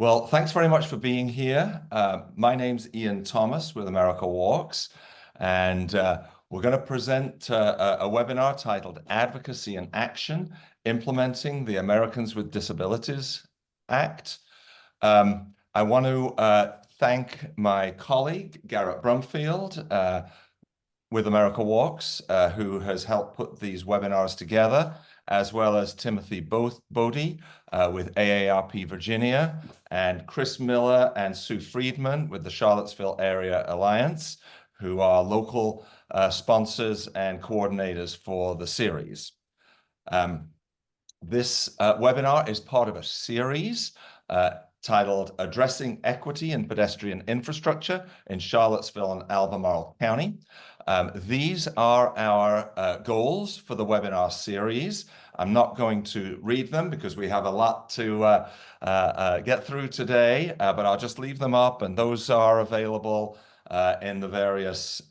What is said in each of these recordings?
Well, thanks very much for being here. My name's Ian Thomas with America Walks, and we're going to present a webinar titled Advocacy and Action, Implementing the Americans with Disabilities Act. I want to thank my colleague, Garrett Brumfield, with America Walks, who has helped put these webinars together, as well as Timothy Bodie with AARP Virginia, and Chris Miller and Sue Friedman with the Charlottesville Area Alliance, who are local sponsors and coordinators for the series. This webinar is part of a series titled Addressing Equity in Pedestrian Infrastructure in Charlottesville and Albemarle County. These are our goals for the webinar series. I'm not going to read them because we have a lot to get through today, but I'll just leave them up, and those are available in the various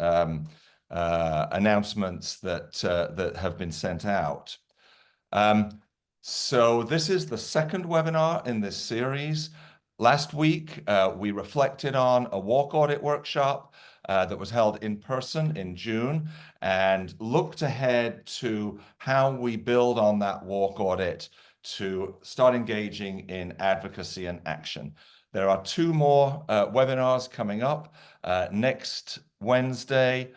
announcements that have been sent out. So this is the second webinar in this series. Last week, we reflected on a walk audit workshop that was held in person in June and looked ahead to how we build on that walk audit to start engaging in advocacy and action. There are two more webinars coming up next Wednesday,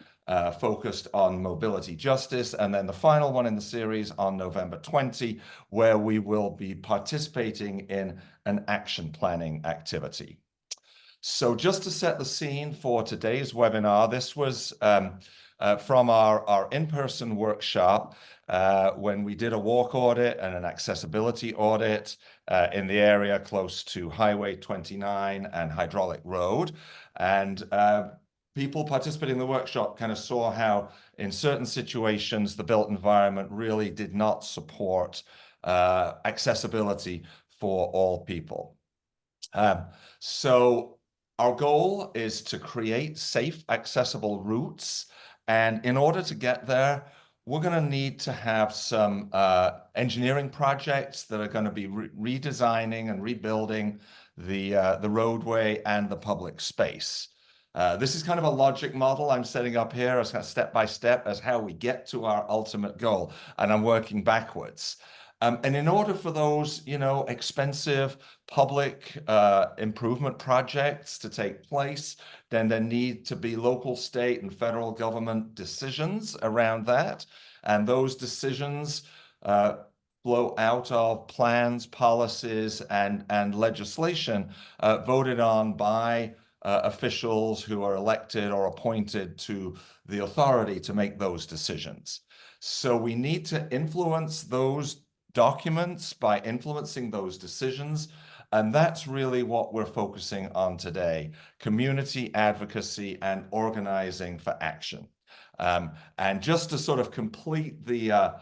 focused on mobility justice, and then the final one in the series on November 20, where we will be participating in an action planning activity. So just to set the scene for today's webinar, this was from our in-person workshop when we did a walk audit and an accessibility audit in the area close to Highway 29 and Hydraulic Road. And people participating in the workshop kind of saw how in certain situations the built environment really did not support accessibility for all people. So our goal is to create safe, accessible routes. And in order to get there, we're going to need to have some engineering projects that are going to be redesigning and rebuilding the roadway and the public space. This is kind of a logic model I'm setting up here as kind of step by step as how we get to our ultimate goal, and I'm working backwards. And in order for those, expensive public improvement projects to take place, then there need to be local, state, and federal government decisions around that. And those decisions flow out of plans, policies, and legislation voted on by officials who are elected or appointed to the authority to make those decisions. So we need to influence those documents by influencing those decisions. And that's really what we're focusing on today: community advocacy and organizing for action. And just to sort of complete the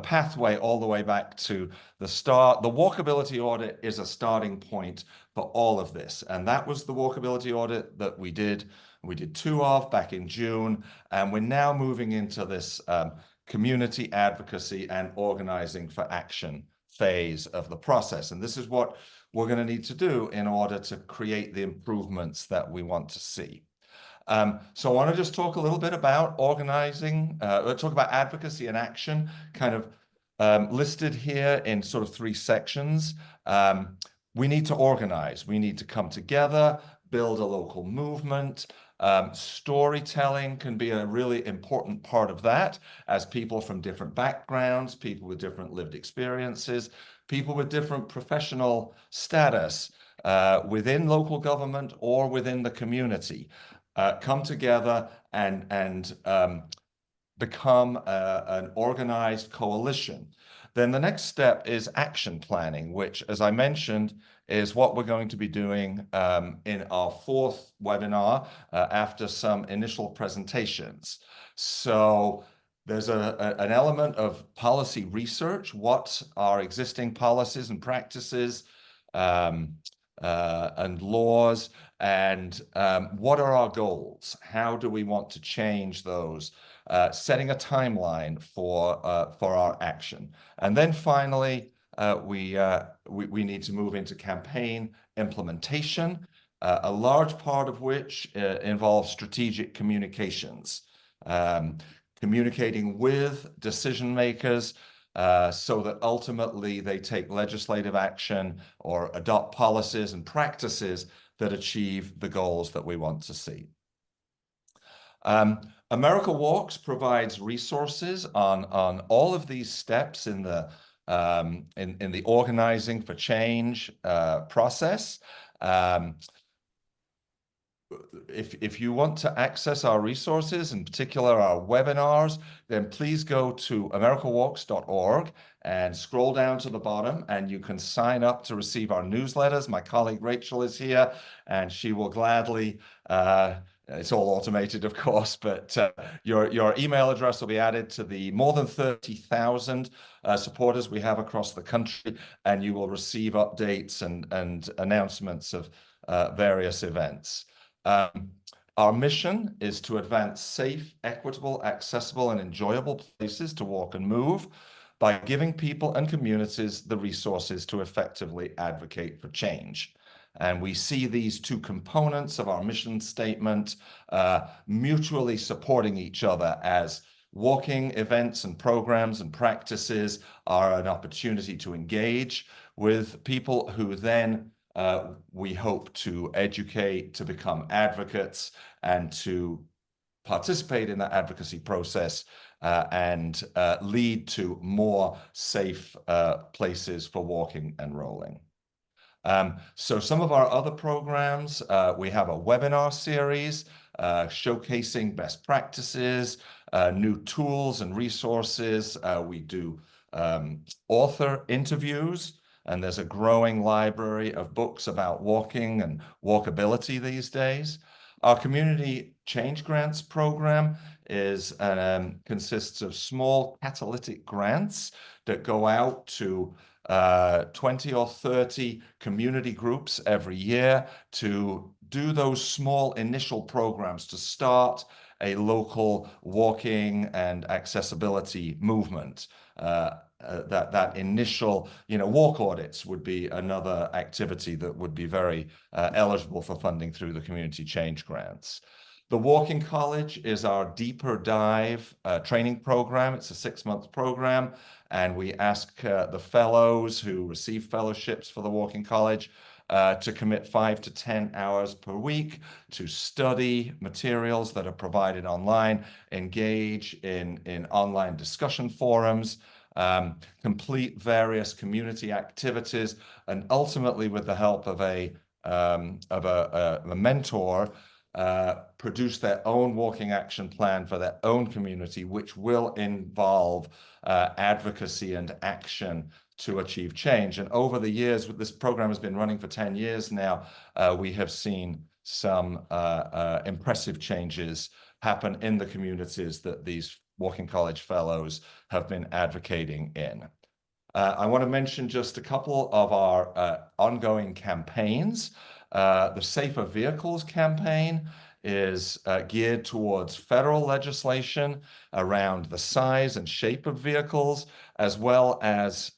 pathway all the way back to the start, the walkability audit is a starting point for all of this. And that was the walkability audit that we did. We did two of back in June, and we're now moving into this community advocacy and organizing for action phase of the process. And this is what we're going to need to do in order to create the improvements that we want to see. So I want to just talk a little bit about organizing, talk about advocacy and action, kind of listed here in sort of three sections. We need to organize. We need to come together, build a local movement. Storytelling can be a really important part of that, as people from different backgrounds, people with different lived experiences, people with different professional status within local government or within the community come together and become an organized coalition. Then the next step is action planning, which, as I mentioned, is what we're going to be doing in our fourth webinar after some initial presentations. So there's an element of policy research. What are existing policies and practices and laws, and what are our goals? How do we want to change those? Setting a timeline for our action. And then finally, we need to move into campaign implementation, a large part of which involves strategic communications, um, communicating with decision makers so that ultimately they take legislative action or adopt policies and practices that achieve the goals that we want to see. America Walks provides resources on all of these steps in the organizing for change process. If you want to access our resources, in particular our webinars, then please go to americawalks.org and scroll down to the bottom, and you can sign up to receive our newsletters. My colleague Rachel is here, and she will gladly, it's all automated, of course, but your email address will be added to the more than 30,000 supporters we have across the country, and you will receive updates and announcements of various events. Our mission is to advance safe, equitable, accessible, and enjoyable places to walk and move by giving people and communities the resources to effectively advocate for change. And we see these two components of our mission statement mutually supporting each other, as walking events and programs and practices are an opportunity to engage with people who then we hope to educate, to become advocates, and to participate in that advocacy process and lead to more safe places for walking and rolling. So some of our other programs, we have a webinar series showcasing best practices, new tools and resources. We do author interviews, and there's a growing library of books about walking and walkability these days. Our Community Change Grants program consists of small catalytic grants that go out to 20 or 30 community groups every year to do those small initial programs to start a local walking and accessibility movement. That initial, walk audits would be another activity that would be very eligible for funding through the Community Change Grants. The Walking College is our deeper dive training program. It's a 6-month program, and we ask the fellows who receive fellowships for the Walking College to commit 5 to 10 hours per week to study materials that are provided online, engage in online discussion forums, complete various community activities, and ultimately, with the help of a mentor, produce their own walking action plan for their own community, which will involve advocacy and action to achieve change. And over the years, this program has been running for 10 years now, we have seen some impressive changes happen in the communities that these Walking College Fellows have been advocating in. I want to mention just a couple of our ongoing campaigns. The Safer Vehicles campaign is geared towards federal legislation around the size and shape of vehicles, as well as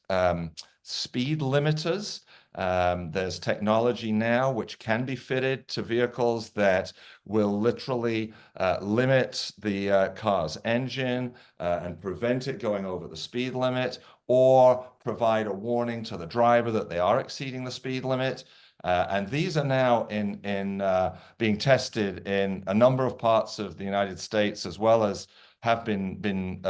speed limiters. There's technology now which can be fitted to vehicles that will literally limit the car's engine and prevent it going over the speed limit, or provide a warning to the driver that they are exceeding the speed limit. And these are now being tested in a number of parts of the United States, as well as have been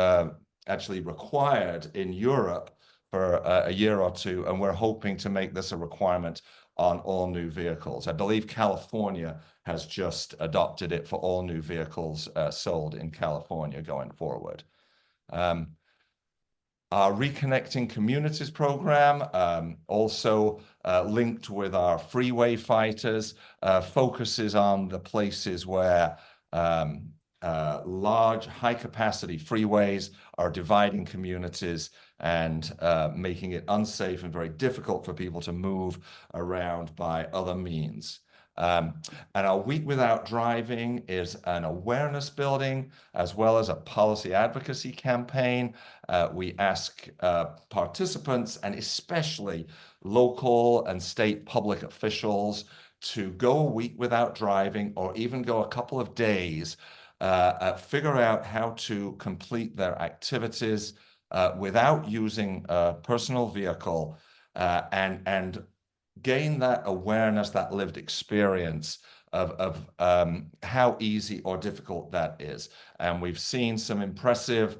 actually required in Europe for a year or two, and we're hoping to make this a requirement on all new vehicles. I believe California has just adopted it for all new vehicles sold in California going forward. Our Reconnecting Communities program, also linked with our freeway fighters, focuses on the places where large, high-capacity freeways are dividing communities and making it unsafe and very difficult for people to move around by other means. And our Week Without Driving is an awareness building as well as a policy advocacy campaign. We ask participants, and especially local and state public officials, to go a week without driving, or even go a couple of days, figure out how to complete their activities without using a personal vehicle, and gain that awareness, that lived experience of how easy or difficult that is. And we've seen some impressive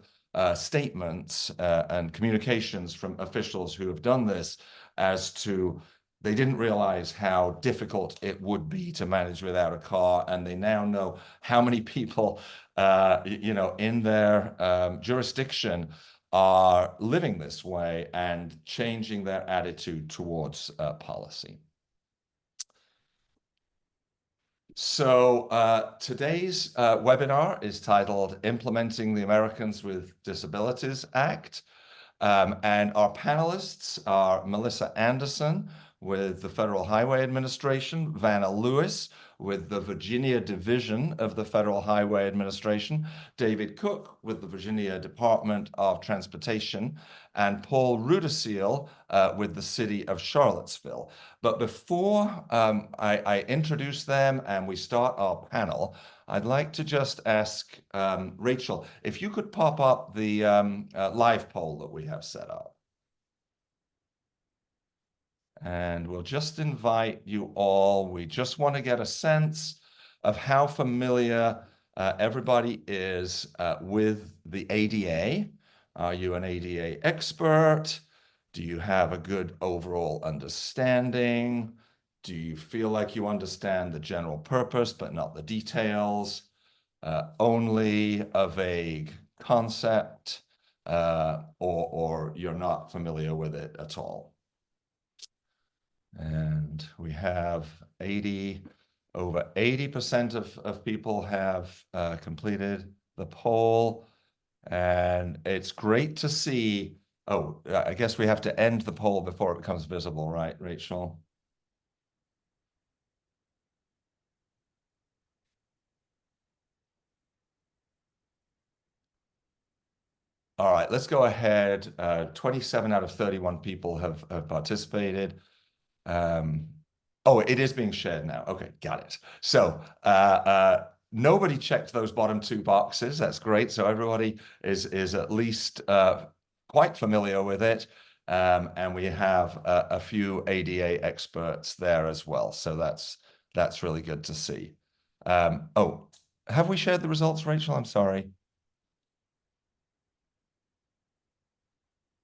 statements and communications from officials who have done this as to they didn't realize how difficult it would be to manage without a car, and they now know how many people, in their jurisdiction are living this way and changing their attitude towards policy. So today's webinar is titled Implementing the Americans with Disabilities Act. And our panelists are Melissa Anderson with the Federal Highway Administration, Vanna Lewis with the Virginia Division of the Federal Highway Administration, David Cook with the Virginia Department of Transportation, and Paul Rudeseal with the City of Charlottesville. But before I introduce them and we start our panel, I'd like to just ask Rachel, if you could pop up the live poll that we have set up. And we'll just invite you all. We just want to get a sense of how familiar everybody is with the ADA. Are you an ADA expert? Do you have a good overall understanding? Do you feel like you understand the general purpose but not the details? Only a vague concept, or you're not familiar with it at all? And we have over 80% of people have completed the poll. And it's great to see. Oh, I guess we have to end the poll before it becomes visible, right, Rachel? All right, let's go ahead. 27 out of 31 people have participated. Oh, it is being shared now. Okay, got it. So nobody checked those bottom two boxes. That's great. So everybody is at least quite familiar with it. And we have a few ADA experts there as well. So that's really good to see. Oh, have we shared the results, Rachel? I'm sorry.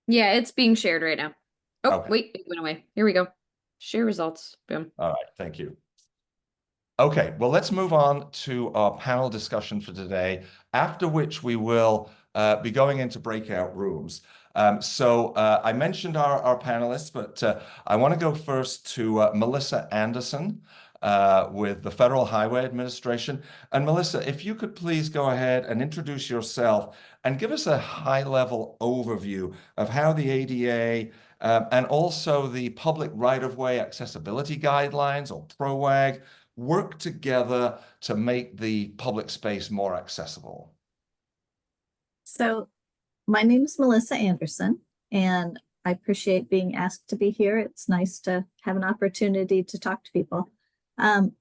Yeah, it's being shared right now. Oh, Okay. wait, it went away. Here we go. Share results. Boom. All right, thank you. Okay, well, let's move on to our panel discussion for today, after which we will be going into breakout rooms. So I mentioned our panelists, but I want to go first to Melissa Anderson with the Federal Highway Administration. And Melissa, if you could please go ahead and introduce yourself and give us a high-level overview of how the ADA and also the Public Right-of-Way Accessibility Guidelines, or PROAG, work together to make the public space more accessible. So my name is Melissa Anderson, and I appreciate being asked to be here. It's nice to have an opportunity to talk to people. I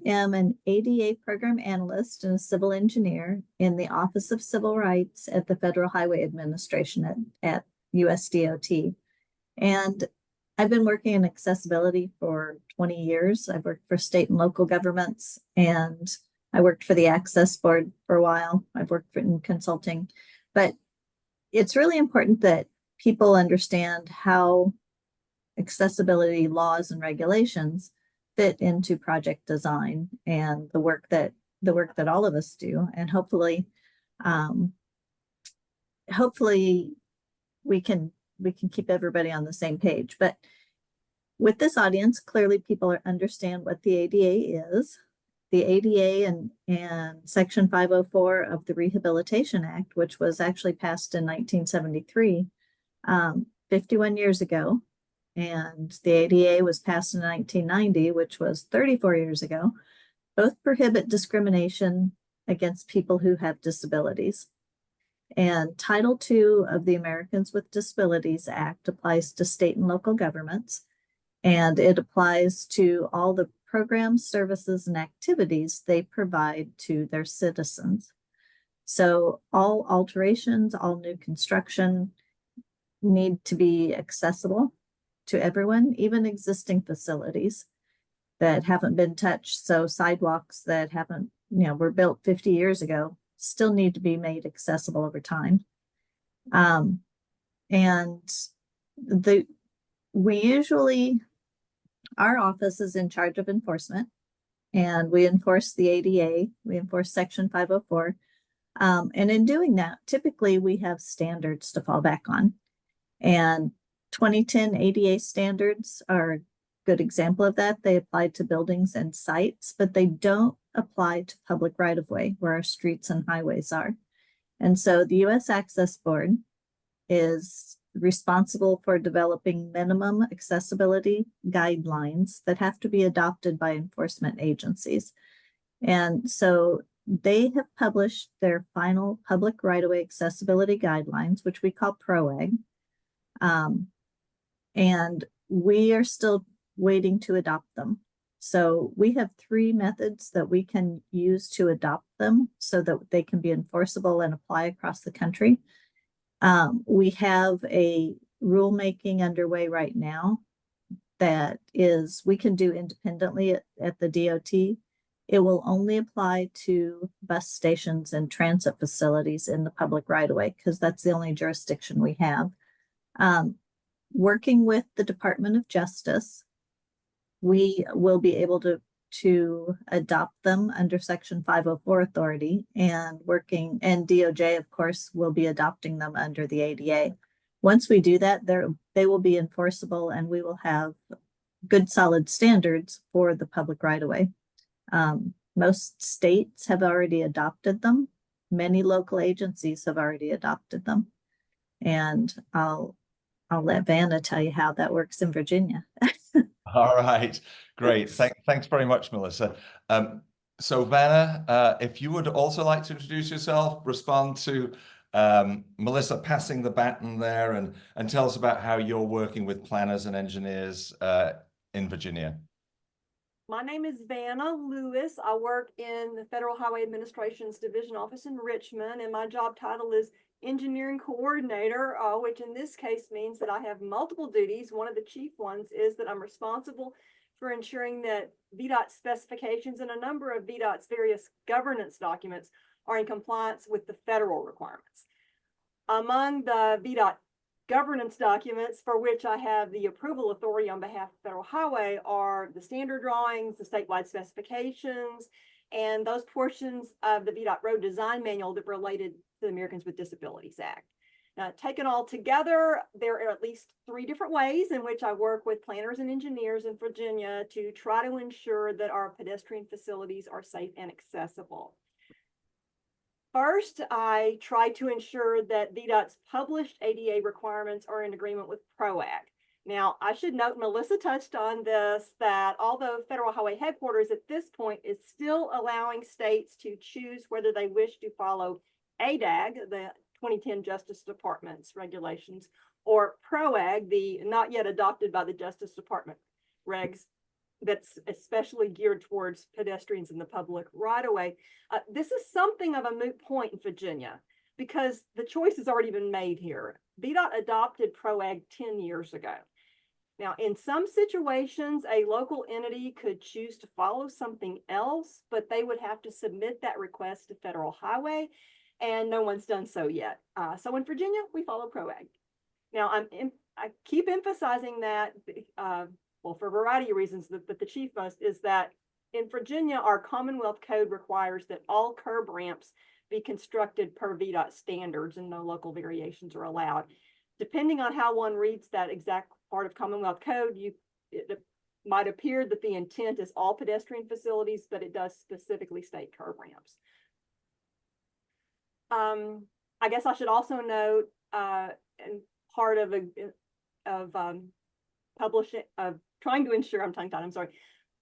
am an ADA program analyst and a civil engineer in the Office of Civil Rights at the Federal Highway Administration at USDOT. And I've been working in accessibility for 20 years. I've worked for state and local governments, and I worked for the Access Board for a while. I've worked in consulting, but it's really important that people understand how accessibility laws and regulations fit into project design and the work that all of us do. And hopefully we can keep everybody on the same page. But with this audience, clearly people understand what the ADA is. The ADA and Section 504 of the Rehabilitation Act, which was actually passed in 1973, 51 years ago, and the ADA was passed in 1990, which was 34 years ago. Both prohibit discrimination against people who have disabilities. And Title II of the Americans with Disabilities Act applies to state and local governments, and it applies to all the programs, services, and activities they provide to their citizens. So all alterations, all new construction need to be accessible to everyone, even existing facilities that haven't been touched. So sidewalks that haven't, were built 50 years ago still need to be made accessible over time. And our office is in charge of enforcement, and we enforce the ADA, we enforce Section 504. And in doing that, typically we have standards to fall back on. And 2010 ADA standards are a good example of that. They apply to buildings and sites, but they don't apply to public right-of-way where our streets and highways are. And so the U.S. Access Board is responsible for developing minimum accessibility guidelines that have to be adopted by enforcement agencies. And so they have published their final public right-of-way accessibility guidelines, which we call PROAG. And we are still waiting to adopt them. So we have 3 methods that we can use to adopt them so that they can be enforceable and apply across the country. We have a rulemaking underway right now that we can do independently at the DOT. It will only apply to bus stations and transit facilities in the public right-of-way because that's the only jurisdiction we have. Working with the Department of Justice, we will be able to adopt them under Section 504 authority, and DOJ, of course, will be adopting them under the ADA. Once we do that, they will be enforceable, and we will have good, solid standards for the public right-of-way. Most states have already adopted them. Many local agencies have already adopted them. And I'll let Vanna tell you how that works in Virginia. All right, great. Thanks very much, Melissa. So Vanna, if you would also like to introduce yourself, respond to Melissa passing the baton there, and tell us about how you're working with planners and engineers in Virginia. My name is Vanna Lewis. I work in the Federal Highway Administration's Division Office in Richmond, and my job title is Engineering Coordinator, which in this case means that I have multiple duties. One of the chief ones is that I'm responsible for ensuring that VDOT specifications and a number of VDOT's various governance documents are in compliance with the federal requirements. Among the VDOT governance documents for which I have the approval authority on behalf of Federal Highway are the standard drawings, the statewide specifications, and those portions of the VDOT road design manual that related to the Americans with Disabilities Act. Now, taken all together, there are at least 3 different ways in which I work with planners and engineers in Virginia to try to ensure that our pedestrian facilities are safe and accessible. First, I try to ensure that VDOT's published ADA requirements are in agreement with PROAG. Now, I should note, Melissa touched on this, that although Federal Highway Headquarters at this point is still allowing states to choose whether they wish to follow ADAG, the 2010 Justice Department's regulations, or PROAG, the not yet adopted by the Justice Department regs, that's especially geared towards pedestrians in the public right-of-way. This is something of a moot point in Virginia because the choice has already been made here. VDOT adopted PROAG 10 years ago. Now, in some situations, a local entity could choose to follow something else, but they would have to submit that request to Federal Highway, and no one's done so yet. So in Virginia, we follow PROAG. Now, I keep emphasizing that well, for a variety of reasons, but the chief most is that in Virginia, our Commonwealth Code requires that all curb ramps be constructed per VDOT standards and no local variations are allowed. Depending on how one reads that exact part of Commonwealth Code, it might appear that the intent is all pedestrian facilities, but it does specifically state curb ramps. I guess I should also note, and part of trying to ensure, I'm tongue-tied, I'm sorry,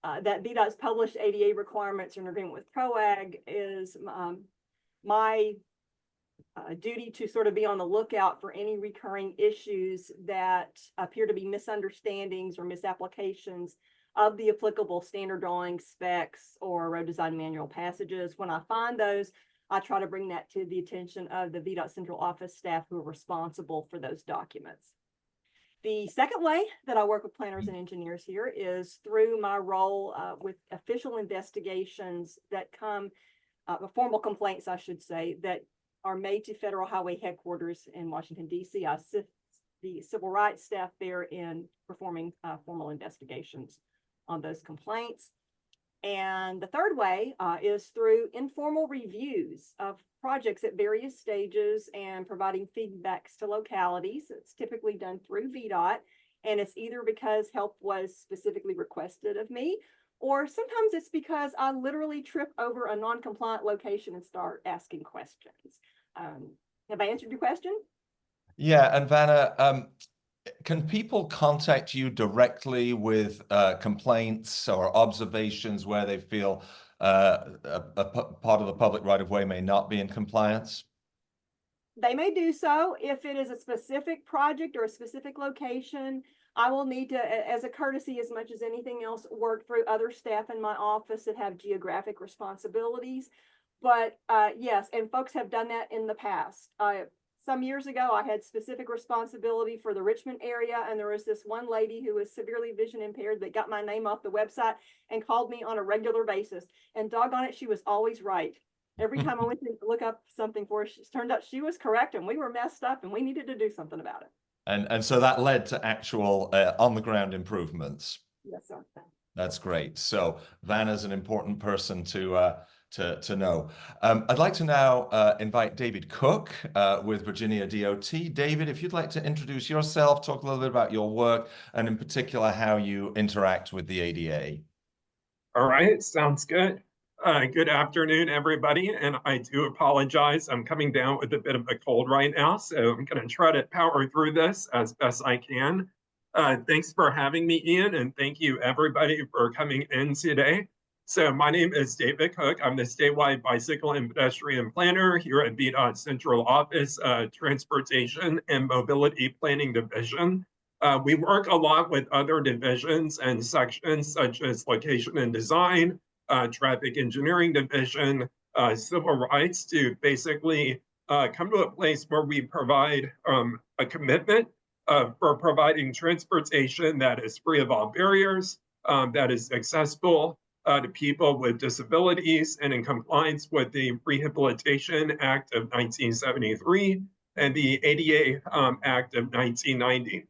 that VDOT's published ADA requirements in agreement with PROAG is my duty to sort of be on the lookout for any recurring issues that appear to be misunderstandings or misapplications of the applicable standard drawings, specs, or road design manual passages. When I find those, I try to bring that to the attention of the VDOT central office staff who are responsible for those documents. The second way that I work with planners and engineers here is through my role with official investigations that come, formal complaints, I should say, that are made to Federal Highway Headquarters in Washington, D.C. I assist the civil rights staff there in performing formal investigations on those complaints. And the third way is through informal reviews of projects at various stages and providing feedbacks to localities. It's typically done through VDOT, and it's either because help was specifically requested of me, or sometimes it's because I literally trip over a non-compliant location and start asking questions. Have I answered your question? Yeah, and Vanna, can people contact you directly with complaints or observations where they feel a part of the public right-of-way may not be in compliance? They may do so. If it is a specific project or a specific location, I will need to, as a courtesy as much as anything else, work through other staff in my office that have geographic responsibilities. But yes, and folks have done that in the past. Some years ago, I had specific responsibility for the Richmond area, and there was this one lady who was severely vision impaired that got my name off the website and called me on a regular basis. And doggone it, she was always right. Every time I went to look up something for her, it turned out she was correct, and we were messed up, and we needed to do something about it. And so that led to actual on-the-ground improvements. Yes, sir. That's great. So Vanna's an important person to know. I'd like to now invite David Cook with Virginia DOT. David, if you'd like to introduce yourself, talk a little bit about your work, and in particular, how you interact with the ADA. All right, sounds good. Good afternoon, everybody. And I do apologize. I'm coming down with a bit of a cold right now, so I'm going to try to power through this as best I can. Thanks for having me, Ian, and thank you, everybody, for coming in today. So my name is David Cook. I'm the statewide bicycle and pedestrian planner here at VDOT Central Office, Transportation and Mobility Planning Division. We work a lot with other divisions and sections such as location and design, traffic engineering division, civil rights to basically come to a place where we provide a commitment for providing transportation that is free of all barriers, that is accessible to people with disabilities and in compliance with the Rehabilitation Act of 1973 and the ADA Act of 1990.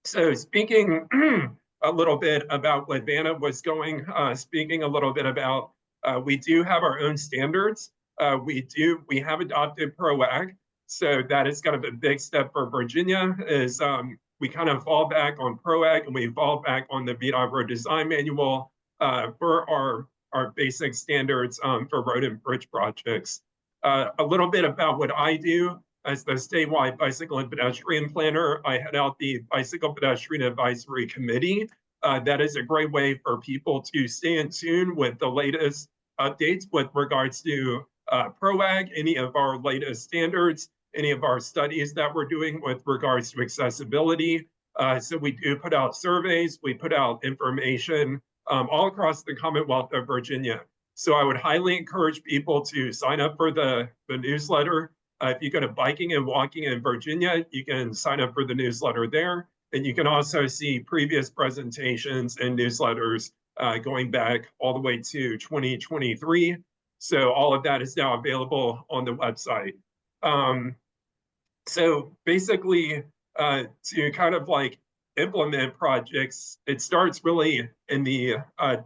So speaking a little bit about what Vanna was speaking a little bit about, we do have our own standards. We have adopted PROAG. So that is kind of a big step for Virginia is we kind of fall back on PROAG and we fall back on the VDOT Road Design Manual for our basic standards for road and bridge projects. A little bit about what I do. As the statewide bicycle and pedestrian planner, I head out the Bicycle Pedestrian Advisory Committee. That is a great way for people to stay in tune with the latest updates with regards to PROAG, any of our latest standards, any of our studies that we're doing with regards to accessibility. So we do put out surveys, we put out information all across the Commonwealth of Virginia. So I would highly encourage people to sign up for the newsletter. If you go to Biking and Walking in Virginia, you can sign up for the newsletter there. And you can also see previous presentations and newsletters going back all the way to 2023. So all of that is now available on the website. So basically, to kind of like implement projects, it starts really in the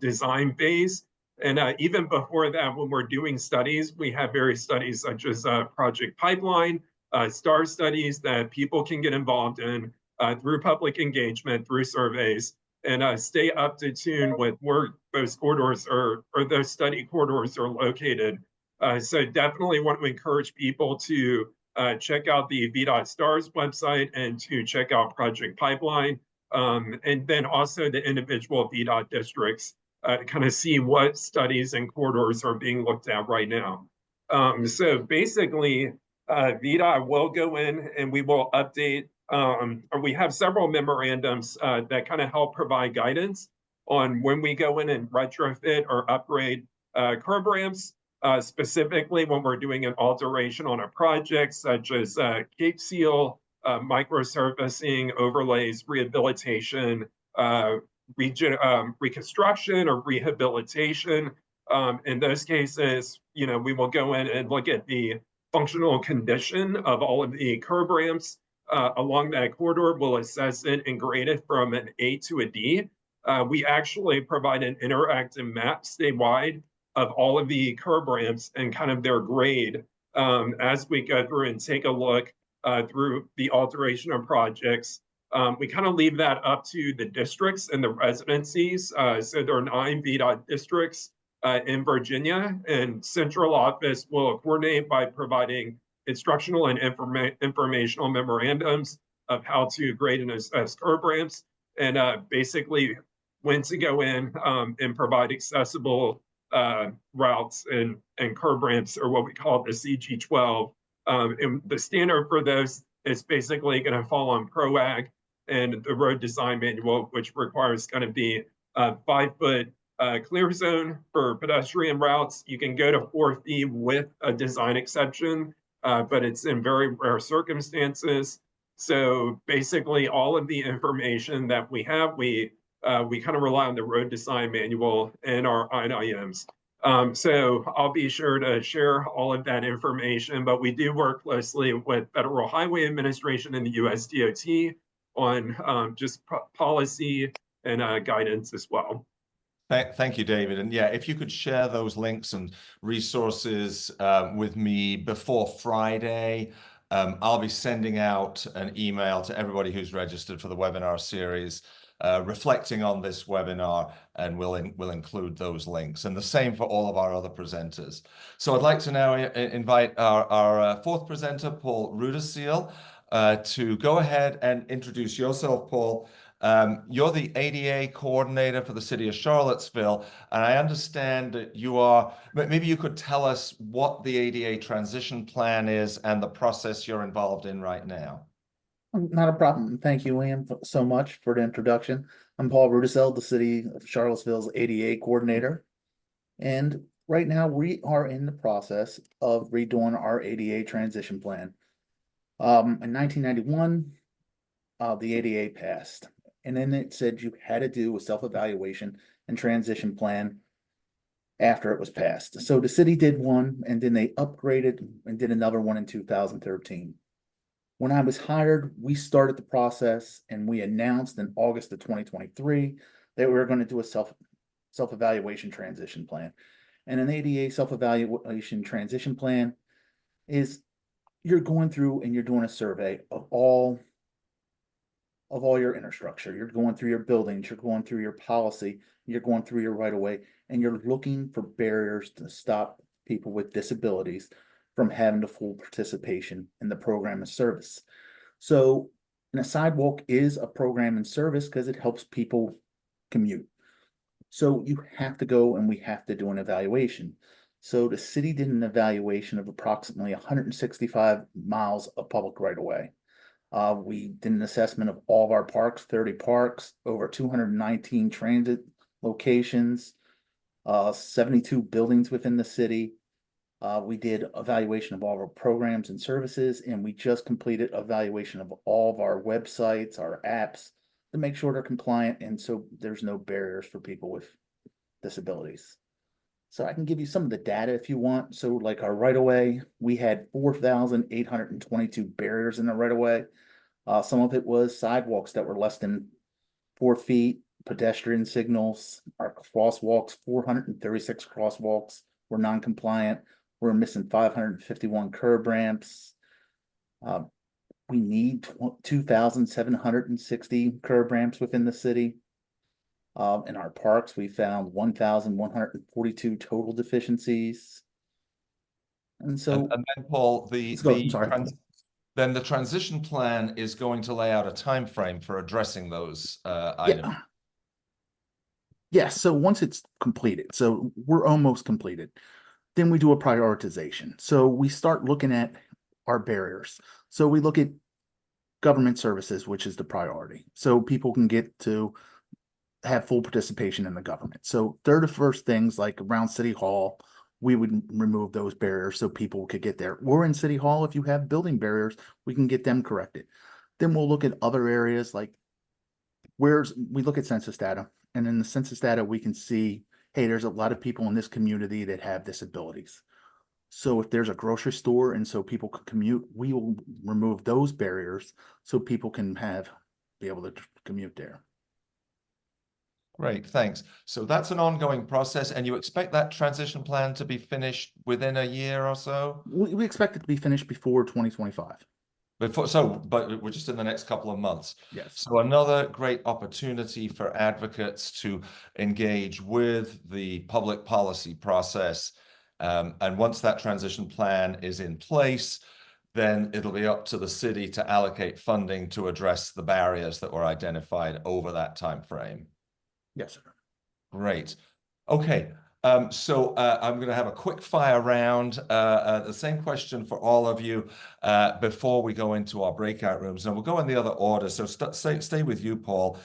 design phase. And even before that, when we're doing studies, we have various studies such as Project Pipeline, STAR studies that people can get involved in through public engagement, through surveys, and stay up to tune with where those corridors or those study corridors are located. So definitely want to encourage people to check out the VDOT STARS website and to check out Project Pipeline. and then also the individual VDOT districts to kind of see what studies and corridors are being looked at right now. So basically, VDOT will go in and we will update, or we have several memorandums that kind of help provide guidance on when we go in and retrofit or upgrade curb ramps, specifically when we're doing an alteration on a project such as Cape Seal, microsurfacing, overlays, rehabilitation, reconstruction or rehabilitation. In those cases, we will go in and look at the functional condition of all of the curb ramps along that corridor. We'll assess it and grade it from an A to a D. We actually provide an interactive map statewide of all of the curb ramps and kind of their grade as we go through and take a look through the alteration of projects. We kind of leave that up to the districts and the residencies. So there are 9 VDOT districts in Virginia, and central office will coordinate by providing instructional and informational memorandums of how to grade and assess curb ramps, and basically when to go in and provide accessible routes and curb ramps, or what we call the CG12. And the standard for those is basically going to fall on PROAG and the road design manual, which requires going to be a 5-foot clear zone for pedestrian routes. You can go to 4 feet with a design exception, but it's in very rare circumstances. So basically all of the information that we have, we kind of rely on the road design manual and our INIMs. So I'll be sure to share all of that information, but we do work closely with Federal Highway Administration and the US DOT on just policy and guidance as well. Thank you, David. And yeah, if you could share those links and resources with me before Friday, I'll be sending out an email to everybody who's registered for the webinar series, reflecting on this webinar, and we'll include those links, and the same for all of our other presenters. So I'd like to now invite our 4th presenter, Paul Ruderseal, to go ahead and introduce yourself, Paul. You're the ADA coordinator for the city of Charlottesville, and I understand that you are, maybe you could tell us what the ADA transition plan is and the process you're involved in right now. Not a problem. Thank you, Liam, so much for the introduction. I'm Paul Ruderseal, the city of Charlottesville's ADA coordinator. And right now we are in the process of redoing our ADA transition plan. In 1991, the ADA passed. And then it said you had to do a self-evaluation and transition plan after it was passed. So the city did one, and then they upgraded and did another one in 2013. When I was hired, we started the process and we announced in August of 2023 that we were going to do a self-evaluation transition plan. And an ADA self-evaluation transition plan is you're going through and you're doing a survey of all your infrastructure. You're going through your buildings, you're going through your policy, you're going through your right-of-way, and you're looking for barriers to stop people with disabilities from having the full participation in the program and service. So, and a sidewalk is a program and service because it helps people commute. So you have to go and we have to do an evaluation. So the city did an evaluation of approximately 165 miles of public right-of-way. We did an assessment of all of our parks, 30 parks, over 219 transit locations, 72 buildings within the city. We did evaluation of all of our programs and services, and we just completed evaluation of all of our websites, our apps, to make sure they're compliant and so there's no barriers for people with disabilities. So I can give you some of the data if you want. So like our right-of-way, we had 4,822 barriers in the right-of-way. Some of it was sidewalks that were less than 4 feet, pedestrian signals, our crosswalks, 436 crosswalks were non-compliant. We're missing 551 curb ramps. We need 2,760 curb ramps within the city. In our parks, we found 1,142 total deficiencies. And so, and then Paul, I'm sorry. then the transition plan is going to lay out a time frame for addressing those items. Yeah. Yes, so once it's completed, so we're almost completed, then we do a prioritization. So we start looking at our barriers. So we look at government services, which is the priority. So people can get to have full participation in the government. So they're the first things, like around City Hall, we would remove those barriers so people could get there. Or in City Hall, if you have building barriers, we can get them corrected. Then we'll look at other areas like we look at census data, and in the census data, we can see, hey, there's a lot of people in this community that have disabilities. So if there's a grocery store and so people can commute, we will remove those barriers so people can be able to commute there. Great, thanks. So that's an ongoing process, and you expect that transition plan to be finished within a year or so? We expect it to be finished before 2025. But we're just in the next couple of months. Yes. So another great opportunity for advocates to engage with the public policy process. And once that transition plan is in place, then it'll be up to the city to allocate funding to address the barriers that were identified over that time frame. Yes, sir. Great. Okay. So I'm going to have a quick fire round. The same question for all of you before we go into our breakout rooms. And we'll go in the other order. So stay with you, Paul.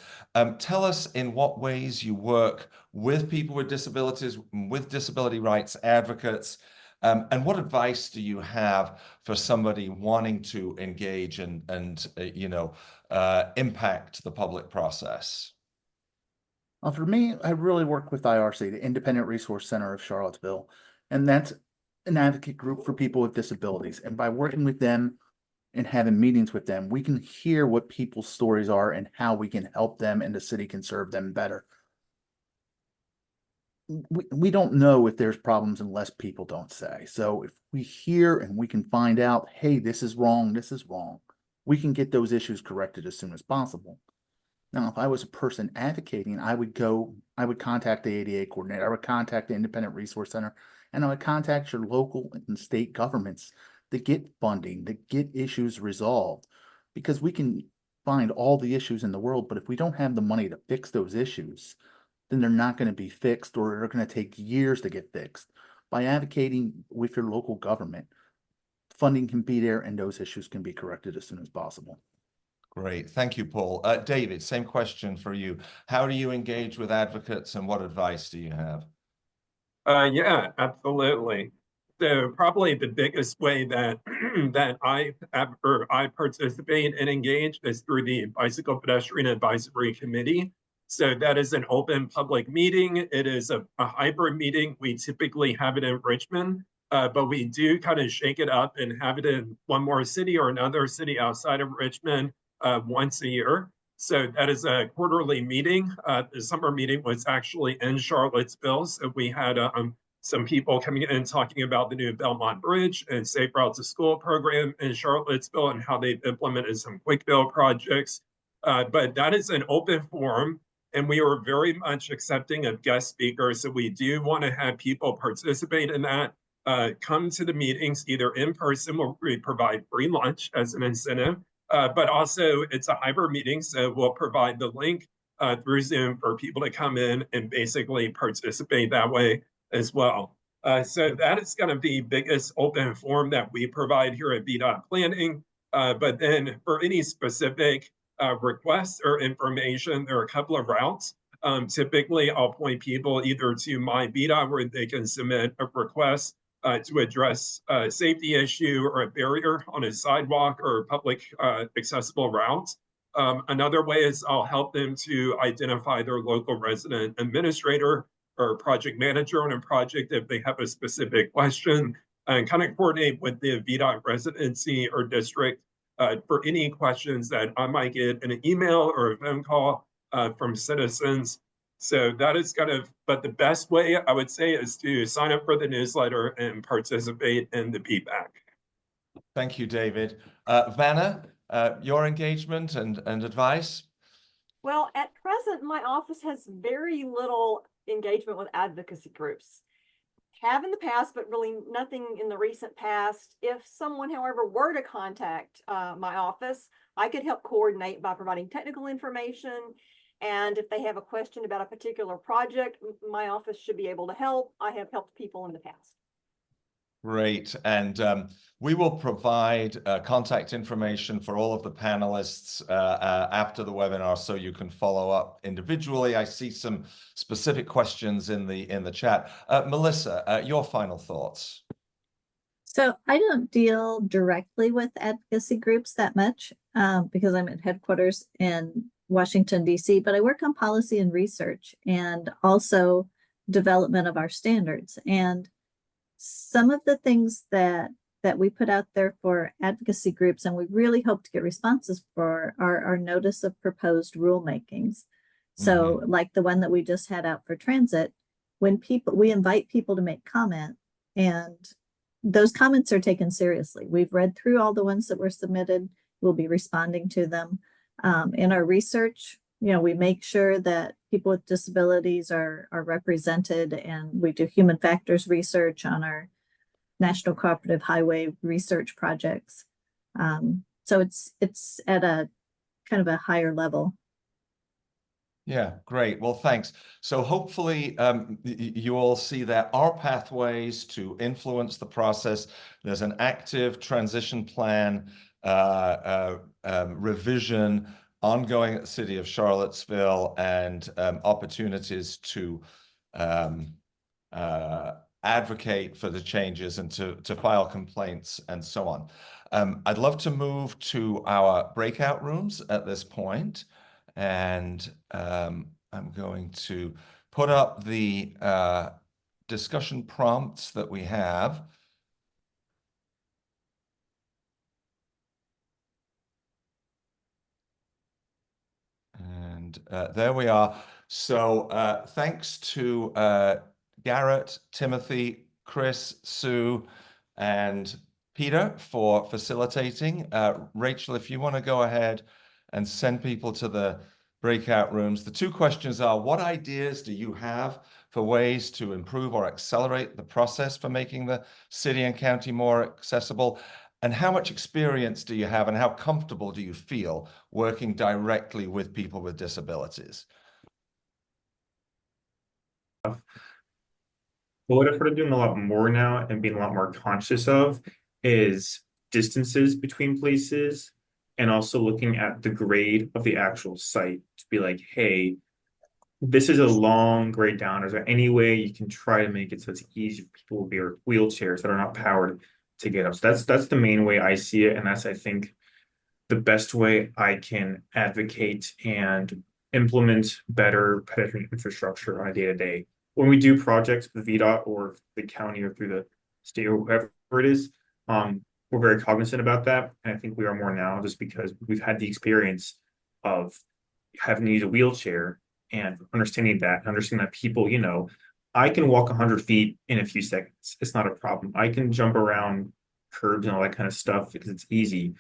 Tell us in what ways you work with people with disabilities, with disability rights advocates, and what advice do you have for somebody wanting to engage and impact the public process? For me, I really work with IRC, the Independent Resource Center of Charlottesville, and that's an advocate group for people with disabilities. And by working with them and having meetings with them, we can hear what people's stories are and how we can help them and the city can serve them better. We don't know if there's problems unless people don't say. So if we hear and we can find out, hey, this is wrong, we can get those issues corrected as soon as possible. Now, if I was a person advocating, I would contact the ADA coordinator, I would contact the Independent Resource Center, and I would contact your local and state governments to get funding, to get issues resolved. Because we can find all the issues in the world, but if we don't have the money to fix those issues, then they're not going to be fixed, or they're going to take years to get fixed. By advocating with your local government, funding can be there and those issues can be corrected as soon as possible. Great. Thank you, Paul. David, same question for you. How do you engage with advocates and what advice do you have? Yeah, absolutely. So probably the biggest way that I participate and engage is through the Bicycle Pedestrian Advisory Committee. So that is an open public meeting. It is a hybrid meeting. We typically have it in Richmond, but we do kind of shake it up and have it in one more city or another city outside of Richmond once a year. So that is a quarterly meeting. The summer meeting was actually in Charlottesville. So we had some people coming in and talking about the new Belmont Bridge and Safe Route to School program in Charlottesville and how they've implemented some quick build projects. But that is an open forum, and we are very much accepting of guest speakers. So we do want to have people participate in that. Come to the meetings either in person, where we provide free lunch as an incentive, but also it's a hybrid meeting, so we'll provide the link through Zoom for people to come in and basically participate that way as well. So that is going to be biggest open forum that we provide here at VDOT Planning. But then for any specific requests or information, there are a couple of routes. Typically, I'll point people either to my VDOT where they can submit a request to address a safety issue or a barrier on a sidewalk or public accessible route. Another way is I'll help them to identify their local resident administrator or project manager on a project if they have a specific question, and kind of coordinate with the VDOT residency or district for any questions that I might get in an email or a phone call from citizens. So that is kind of, but the best way I would say is to sign up for the newsletter and participate in the feedback. Thank you, David. Vanna, your engagement and advice? Well, at present, my office has very little engagement with advocacy groups. have in the past, but really nothing in the recent past. If someone, however, were to contact my office, I could help coordinate by providing technical information. And if they have a question about a particular project, my office should be able to help. I have helped people in the past. Great. And we will provide contact information for all of the panelists after the webinar, so you can follow up individually. I see some specific questions in the chat. Melissa, your final thoughts. So I don't deal directly with advocacy groups that much because I'm at headquarters in Washington, D.C., but I work on policy and research and also development of our standards. And some of the things that we put out there for advocacy groups, and we really hope to get responses for, are our notice of proposed rulemakings. So like the one that we just had out for transit, when we invite people to make comment, and those comments are taken seriously. We've read through all the ones that were submitted. We'll be responding to them. In our research, we make sure that people with disabilities are represented, and we do human factors research on our National Cooperative Highway research projects. So it's at a kind of a higher level. Yeah, great. Well, thanks. So hopefully you all see there are pathways to influence the process. There's an active transition plan revision ongoing at the City of Charlottesville, and opportunities to advocate for the changes and to file complaints and so on. I'd love to move to our breakout rooms at this point. And I'm going to put up the discussion prompts that we have. And there we are. So thanks to Garrett, Timothy, Chris, Sue, and Peter for facilitating. Rachel, if you want to go ahead and send people to the breakout rooms. The two questions are, what ideas do you have for ways to improve or accelerate the process for making the city and county more accessible? And how much experience do you have, and how comfortable do you feel working directly with people with disabilities? But what I've started doing a lot more now and being a lot more conscious of is distances between places, and also looking at the grade of the actual site to be like, hey, this is a long grade down. Is there any way you can try to make it so it's easy for people with wheelchairs that are not powered to get up? So that's the main way I see it, and that's, I think, the best way I can advocate and implement better pedestrian infrastructure on a day-to-day. When we do projects with VDOT or the county or through the state or whoever it is, we're very cognizant about that. And I think we are more now, just because we've had the experience of having to use a wheelchair and understanding that people, I can walk 100 feet in a few seconds. It's not a problem. I can jump around curbs and all that kind of stuff because it's easy.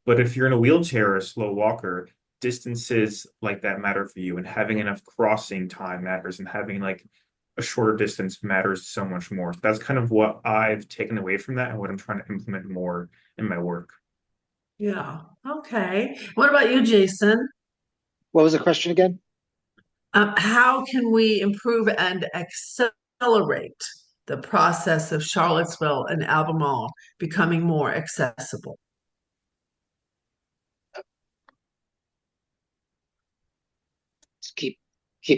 But if you're in a wheelchair or a slow walker, distances like that matter for you, and having enough crossing time matters, and having like a shorter distance matters so much more. So that's kind of what I've taken away from that and what I'm trying to implement more in my work. Yeah. Okay. What about you, Jason? What was the question again? How can we improve and accelerate the process of Charlottesville and Albemarle becoming more accessible? Just keep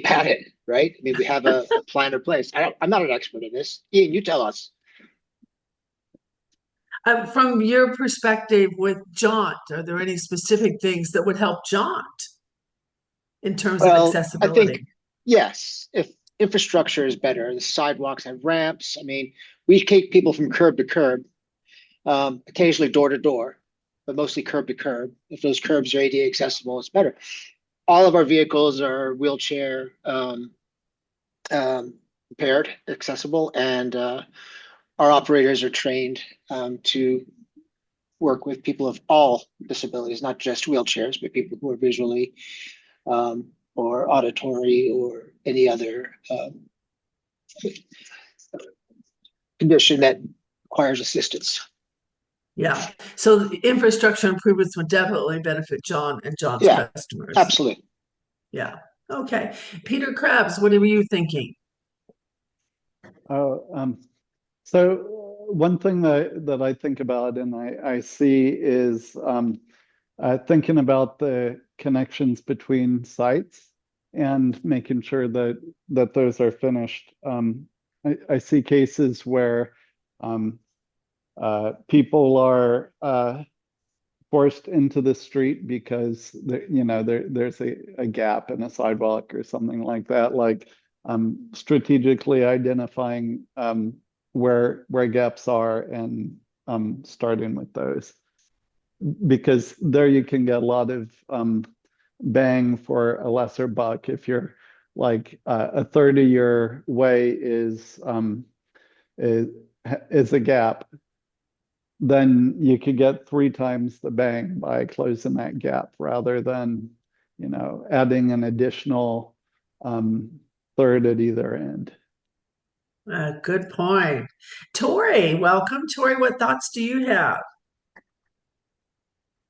at it, right? I mean, we have a plan in place. I'm not an expert in this. Ian, you tell us. From your perspective with Jaunt, are there any specific things that would help Jaunt in terms of accessibility? I think, yes, if infrastructure is better, the sidewalks have ramps. I mean, we take people from curb to curb, occasionally door to door, but mostly curb to curb. If those curbs are ADA accessible, it's better. All of our vehicles are wheelchair repaired, accessible, and our operators are trained to work with people of all disabilities, not just wheelchairs, but people who are visually or auditory or any other condition that requires assistance. Yeah. So the infrastructure improvements would definitely benefit John and John's Yeah, customers. absolutely. Yeah. Okay. Peter Krebs, what were you thinking? So one thing that I think about and I see is thinking about the connections between sites and making sure that those are finished. I see cases where people are forced into the street because there's a gap in a sidewalk or something like that. Like strategically identifying where gaps are and starting with those, because there you can get a lot of bang for a lesser buck. If you're like a third of your way is a gap, then you could get 3 times the bang by closing that gap rather than, adding an additional third at either end. Good point. Tori, welcome. Tori, what thoughts do you have?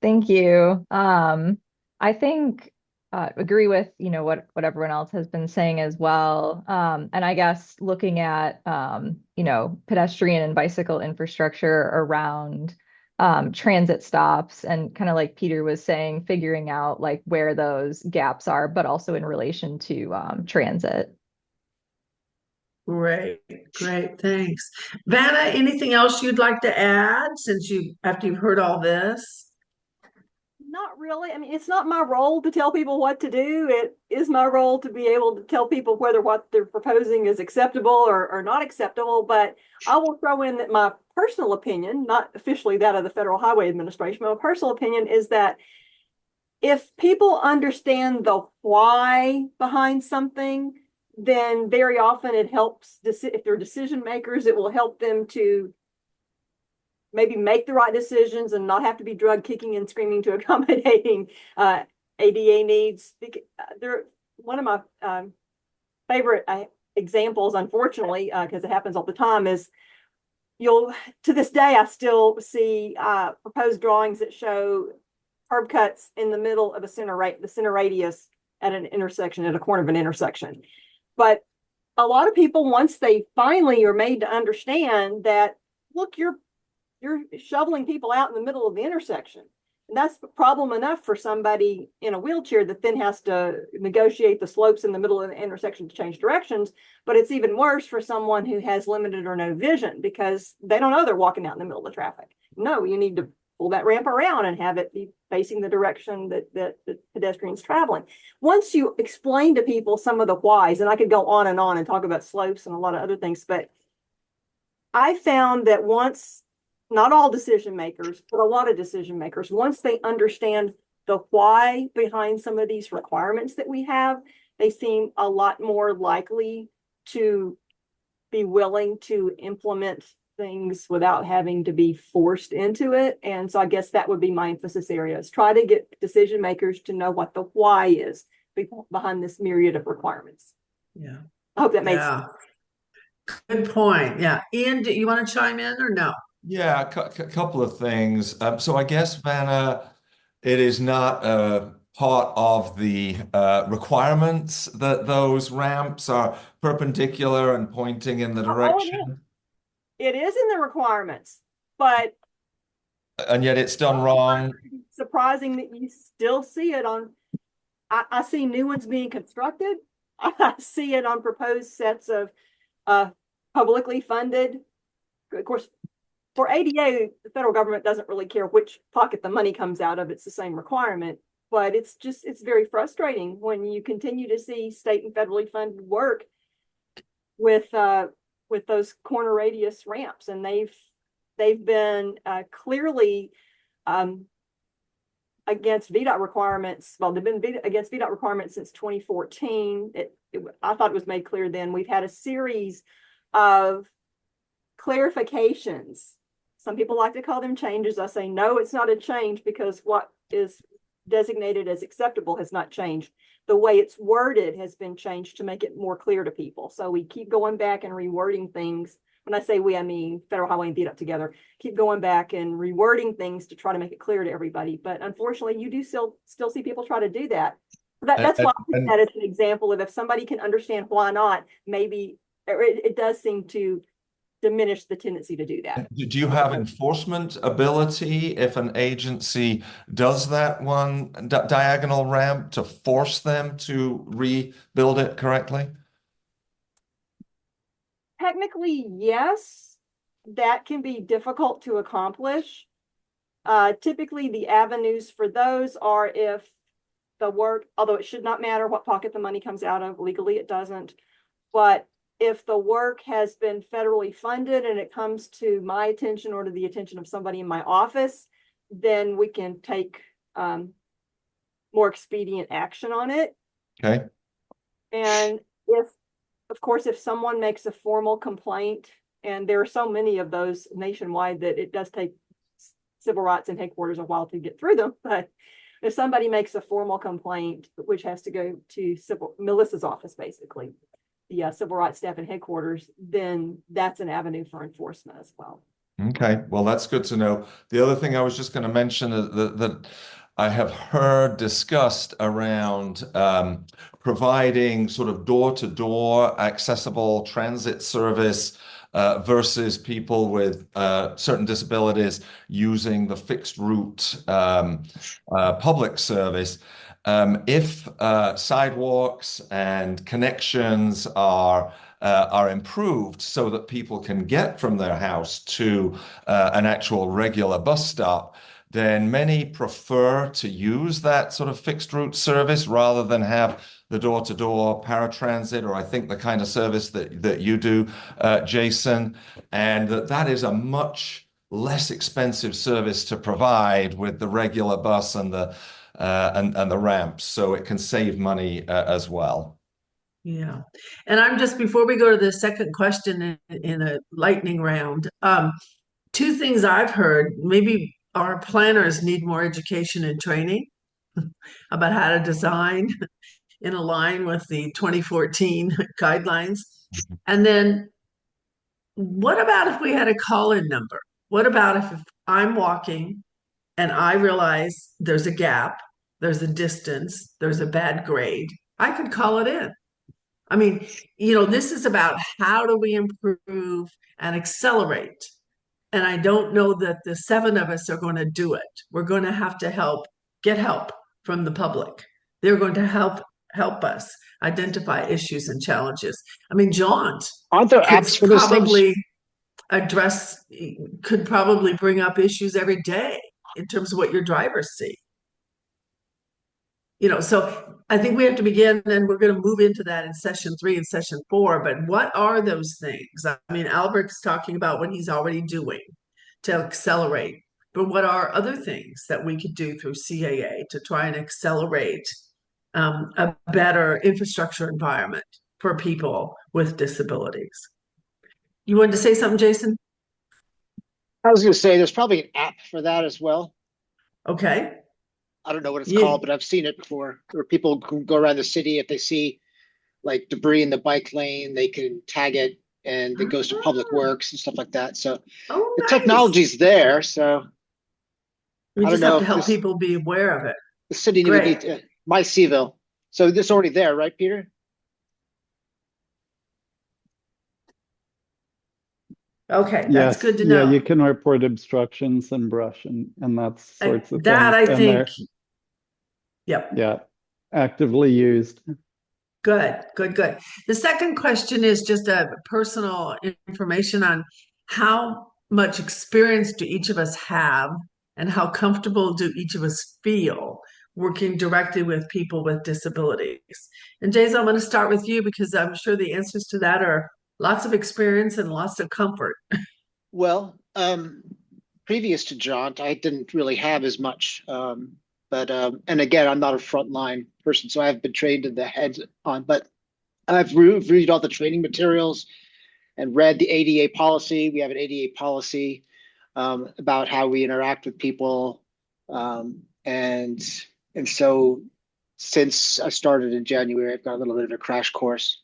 Thank you. I think agree with what everyone else has been saying as well. And I guess looking at pedestrian and bicycle infrastructure around transit stops, and kind of like Peter was saying, figuring out like where those gaps are, but also in relation to transit. Great, thanks. Vanna, anything else you'd like to add after you've heard all this? Not really. I mean, it's not my role to tell people what to do. It is my role to be able to tell people whether what they're proposing is acceptable or not acceptable. But I will throw in that my personal opinion, not officially that of the Federal Highway Administration, but my personal opinion is that if people understand the why behind something, then very often it helps, if they're decision makers, it will help them to maybe make the right decisions and not have to be drug kicking and screaming to accommodating ADA needs. One of my favorite examples, unfortunately, because it happens all the time, is to this day, I still see proposed drawings that show curb cuts in the middle of the center radius at an intersection, at a corner of an intersection. But a lot of people, once they finally are made to understand that, look, you're shoveling people out in the middle of the intersection. And that's a problem enough for somebody in a wheelchair that then has to negotiate the slopes in the middle of the intersection to change directions. But it's even worse for someone who has limited or no vision, because they don't know they're walking out in the middle of the traffic. No, you need to pull that ramp around and have it be facing the direction that the pedestrian's traveling. Once you explain to people some of the whys, and I could go on and talk about slopes and a lot of other things, but I found that not all decision makers, but a lot of decision makers, once they understand the why behind some of these requirements that we have, they seem a lot more likely to be willing to implement things without having to be forced into it. And so I guess that would be my emphasis areas. Try to get decision makers to know what the why is behind this myriad of requirements. Yeah. I hope that makes sense. Good point. Yeah. Ian, do you want to chime in or no? Yeah, a couple of things. So I guess, Vanna, it is not part of the requirements that those ramps are perpendicular and pointing in the direction. It is in the requirements, but and yet it's done wrong. Surprising that you still see it on. I see new ones being constructed. I see it on proposed sets of publicly funded. Of course, for ADA, the federal government doesn't really care which pocket the money comes out of. It's the same requirement, but it's very frustrating when you continue to see state and federally funded work with those corner radius ramps, and they've been clearly against VDOT requirements. Well, they've been against VDOT requirements since 2014. I thought it was made clear then. We've had a series of clarifications. Some people like to call them changes. I say, no, it's not a change, because what is designated as acceptable has not changed. The way it's worded has been changed to make it more clear to people. So we keep going back and rewording things when I say we, I mean Federal Highway and Beat Up Together, keep going back and rewording things to try to make it clear to everybody. But unfortunately, you do still see people try to do that. That's why I think that is an example of if somebody can understand why not, maybe it does seem to diminish the tendency to do that. Do you have enforcement ability if an agency does that one diagonal ramp to force them to rebuild it correctly? Technically, yes, that can be difficult to accomplish. Typically, the avenues for those are if the work, although it should not matter what pocket the money comes out of, legally it doesn't, but if the work has been federally funded and it comes to my attention or to the attention of somebody in my office, then we can take more expedient action on it. Okay. And if, of course, if someone makes a formal complaint, and there are so many of those nationwide that it does take civil rights and headquarters a while to get through them, but if somebody makes a formal complaint, which has to go to Melissa's office, basically, the civil rights staff and headquarters, then that's an avenue for enforcement as well. Okay, well, that's good to know. The other thing I was just going to mention is that I have heard discussed around providing sort of door-to-door accessible transit service versus people with certain disabilities using the fixed route public service. If sidewalks and connections are improved so that people can get from their house to an actual regular bus stop, then many prefer to use that sort of fixed route service rather than have the door-to-door paratransit, or I think the kind of service that you do, Jason, and that is a much less expensive service to provide with the regular bus and the ramps, so it can save money as well. Yeah. And I'm just, before we go to the second question in a lightning round, two things I've heard, maybe our planners need more education and training about how to design in line with the 2014 guidelines. And then what about if we had a call-in number? What about if I'm walking and I realize there's a gap, there's a distance, there's a bad grade, I could call it in. I mean, this is about how do we improve and accelerate. And I don't know that the seven of us are going to do it. We're going to have to get help from the public. They're going to help us identify issues and challenges. I mean, Jaunt Aren't there could apps for those things? could probably bring up issues every day in terms of what your drivers see. So I think we have to begin, and we're going to move into that in session 3 and session 4. But what are those things? I mean, Albert's talking about what he's already doing to accelerate. But what are other things that we could do through CAA to try and accelerate a better infrastructure environment for people with disabilities? You wanted to say something, Jason? I was going to say there's probably an app for that as well. Okay. I don't know what it's called, but I've seen it before, where people can go around the city. If they see like debris in the bike lane, they can tag it and it goes to Public Works and stuff like that. So the technology's there. So we I just don't know have to if help people be aware of it. the city would need to, My Seville. So this is already there, right, Peter? Okay, that's good to know. Yeah, you can report obstructions and brush and that sorts of that things. I think, yep. Yeah, actively used. Good. The second question is just a personal information on how much experience do each of us have and how comfortable do each of us feel working directly with people with disabilities. And Jason, I'm going to start with you because I'm sure the answers to that are lots of experience and lots of comfort. Well, previous to Jaunt, I didn't really have as much. But and again, I'm not a frontline person, so I've been trained in the heads on. But I've read all the training materials and read the ADA policy. We have an ADA policy about how we interact with people, and so since I started in January, I've got a little bit of a crash course.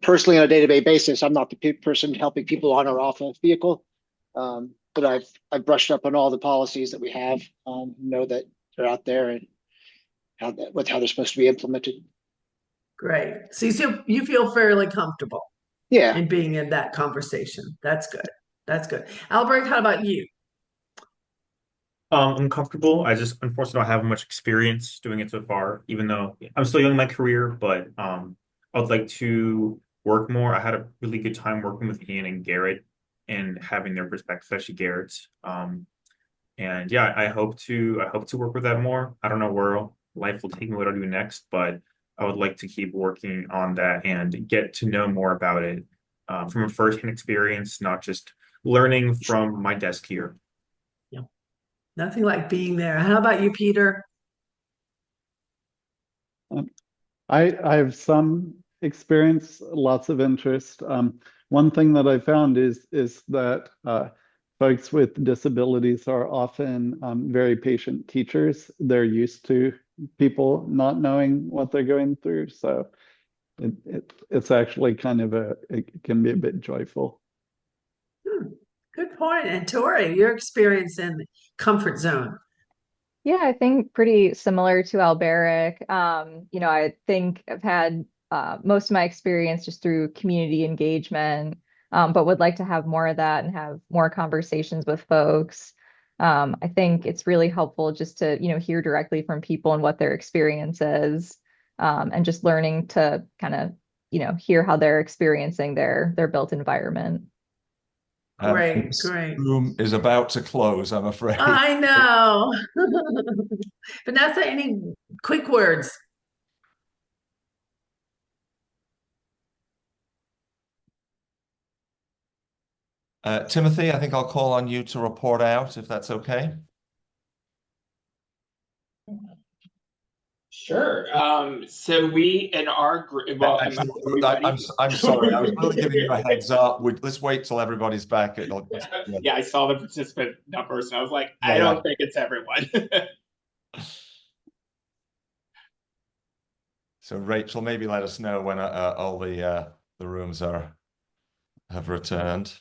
Personally, on a day-to-day basis, I'm not the person helping people on or off a vehicle. But I've brushed up on all the policies that we have, know that they're out there and how they're supposed to be implemented. Great. So you feel fairly comfortable Yeah. in being in that conversation. That's good. That's good. Albert, how about you? I'm comfortable. I just unfortunately don't have much experience doing it so far, even though I'm still young in my career, but I would like to work more. I had a really good time working with Ian and Garrett and having their perspective, especially Garrett's. And yeah, I hope to work with that more. I don't know where life will take me, what I'll do next, but I would like to keep working on that and get to know more about it from a first-hand experience, not just learning from my desk here. Yeah. Nothing like being there. How about you, Peter? I have some experience, lots of interest. One thing that I found is that folks with disabilities are often very patient teachers. They're used to people not knowing what they're going through, so it's actually kind of it can be a bit joyful. Good point. And Tori, your experience in comfort zone. Yeah, I think pretty similar to Alberic. I think I've had most of my experience just through community engagement, but would like to have more of that and have more conversations with folks. I think it's really helpful just to, hear directly from people and what their experience is, and just learning to kind of, hear how they're experiencing their built environment. Great, This great. room is about to close, I'm afraid. I know. Vanessa, any quick words? Timothy, I think I'll call on you to report out if that's okay. Sure. So we in our group, well, am I Actually, everybody? I'm sorry. I was really giving you a heads up. Let's wait till everybody's back. Yeah, I saw the participant numbers and I was like, I Yeah. don't think it's everyone. So Rachel, maybe let us know when all the rooms have returned.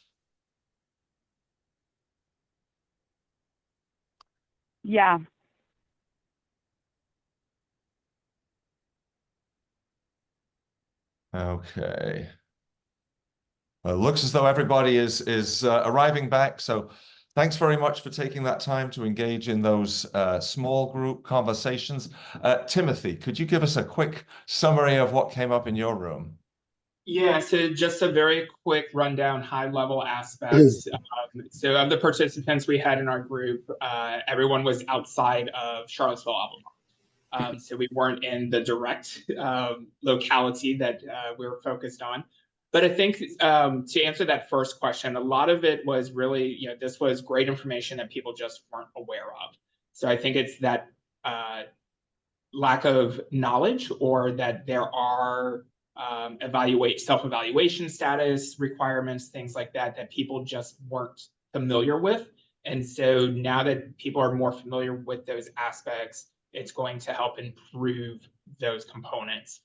Yeah. Okay. Well, it looks as though everybody is arriving back. So thanks very much for taking that time to engage in those small group conversations. Timothy, could you give us a quick summary of what came up in your room? Yeah, so just a very quick rundown, high level aspects. So of the participants we had in our group, everyone was outside of Charlottesville, Alabama. So we weren't in the direct locality that we were focused on. But I think to answer that first question, a lot of it was really, this was great information that people just weren't aware of. So I think it's that lack of knowledge, or that there are self-evaluation status requirements, things like that, that people just weren't familiar with. And so now that people are more familiar with those aspects, it's going to help improve those components.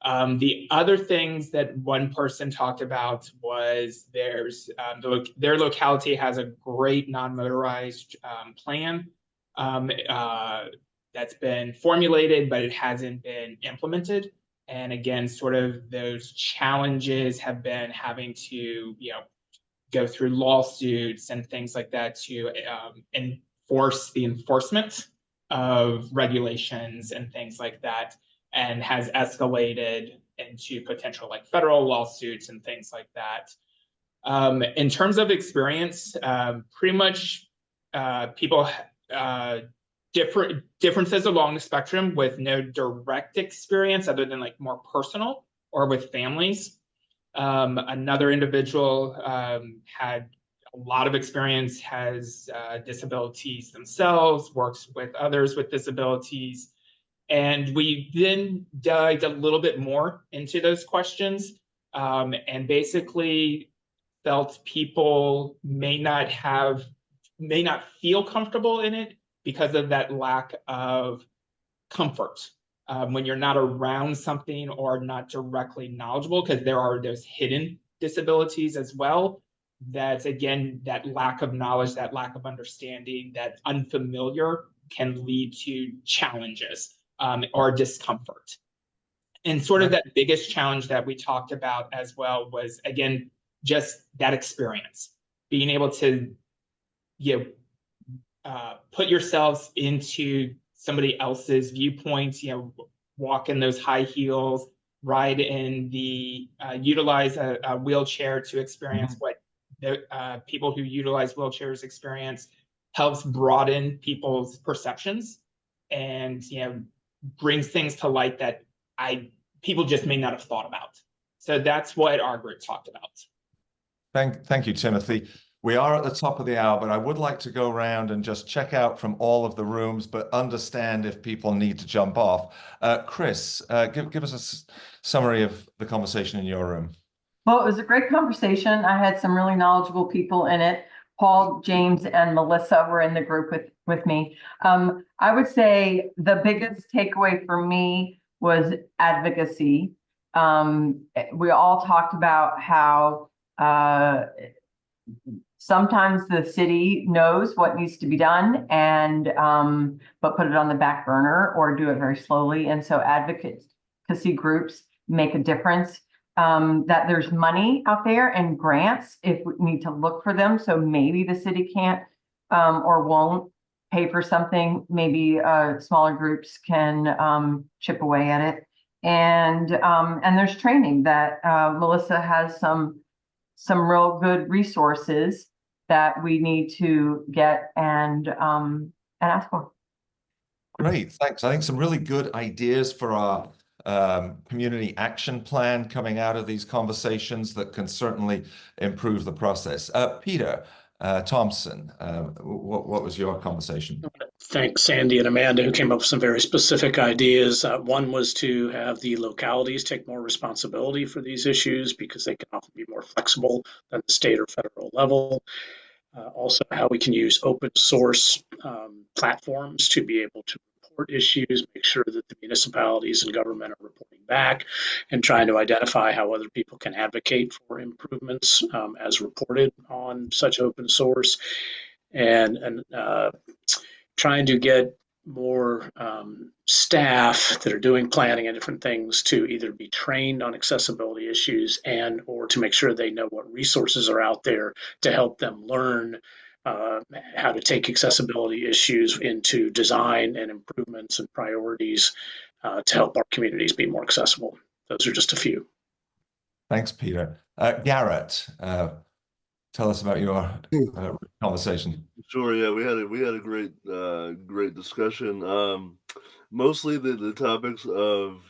The other things that one person talked about was their locality has a great non-motorized plan that's been formulated, but it hasn't been implemented. And again, sort of those challenges have been having to, go through lawsuits and things like that to enforce the enforcement of regulations and things like that, and has escalated into potential like federal lawsuits and things like that. In terms of experience, pretty much people differences along the spectrum with no direct experience other than like more personal or with families. Another individual had a lot of experience, has disabilities themselves, works with others with disabilities. And we then dug a little bit more into those questions and basically felt people may not feel comfortable in it because of that lack of comfort when you're not around something or not directly knowledgeable, because there are those hidden disabilities as well. That's again, that lack of knowledge, that lack of understanding, that unfamiliar can lead to challenges or discomfort. And sort of that biggest challenge that we talked about as well was, again, just that experience, being able to put yourselves into somebody else's viewpoints, walk in those high heels, ride in the utilize a wheelchair to experience what the people who utilize wheelchairs experience, helps broaden people's perceptions and brings things to light that people just may not have thought about. So that's what our group talked about. Thank you, Timothy. We are at the top of the hour, but I would like to go around and just check out from all of the rooms, but understand if people need to jump off. Chris, give us a summary of the conversation in your room. Well, it was a great conversation. I had some really knowledgeable people in it. Paul, James, and Melissa were in the group with me. I would say the biggest takeaway for me was advocacy. We all talked about how sometimes the city knows what needs to be done and but put it on the back burner or do it very slowly. And so advocacy groups make a difference. That there's money out there and grants if we need to look for them. So maybe the city can't or won't pay for something. Maybe smaller groups can chip away at it. And there's training that Melissa has some real good resources that we need to get and ask for. Great, thanks. I think some really good ideas for our community action plan coming out of these conversations that can certainly improve the process. Peter Thompson, what was your conversation? Thanks, Sandy and Amanda, who came up with some very specific ideas. One was to have the localities take more responsibility for these issues because they can often be more flexible than the state or federal level. Also, how we can use open source platforms to be able to report issues, make sure that the municipalities and government are reporting back, and trying to identify how other people can advocate for improvements as reported on such open source, and trying to get more staff that are doing planning and different things to either be trained on accessibility issues and or to make sure they know what resources are out there to help them learn how to take accessibility issues into design and improvements and priorities to help our communities be more accessible. Those are just a few. Thanks, Peter. Garrett, tell us about your conversation. Sure. Yeah, we had a great discussion. Mostly the topics of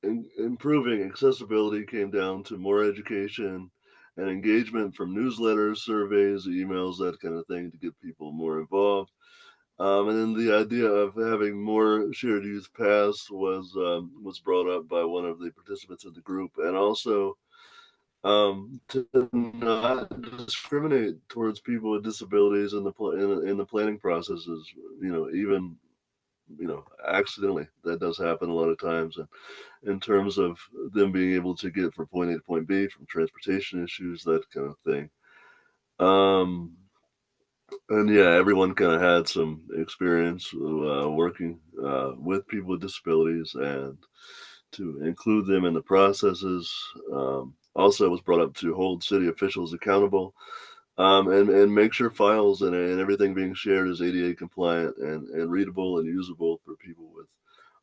improving accessibility came down to more education and engagement from newsletters, surveys, emails, that kind of thing, to get people more involved. And then the idea of having more shared use paths was brought up by one of the participants in the group, and also to not discriminate towards people with disabilities in the planning processes. Even accidentally, that does happen a lot of times, and in terms of them being able to get from point A to point B, from transportation issues, that kind of thing. And yeah, everyone kind of had some experience working with people with disabilities and to include them in the processes. Also, it was brought up to hold city officials accountable and make sure files and everything being shared is ADA compliant and readable and usable for people with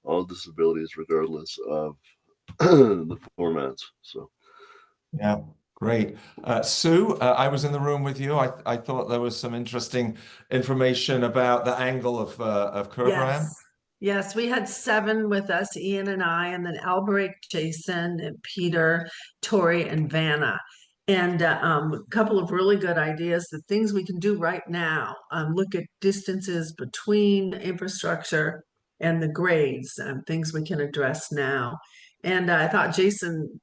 all disabilities, regardless of the formats. So, yeah. Great. Sue, I was in the room with you. I thought there was some interesting information about the angle of curb ramp. Yes, we had 7 with us, Ian and I, and then Albrecht, Jason, and Peter, Tori, and Vanna. And a couple of really good ideas, the things we can do right now. Look at distances between infrastructure and the grades, things we can address now. And I thought Jason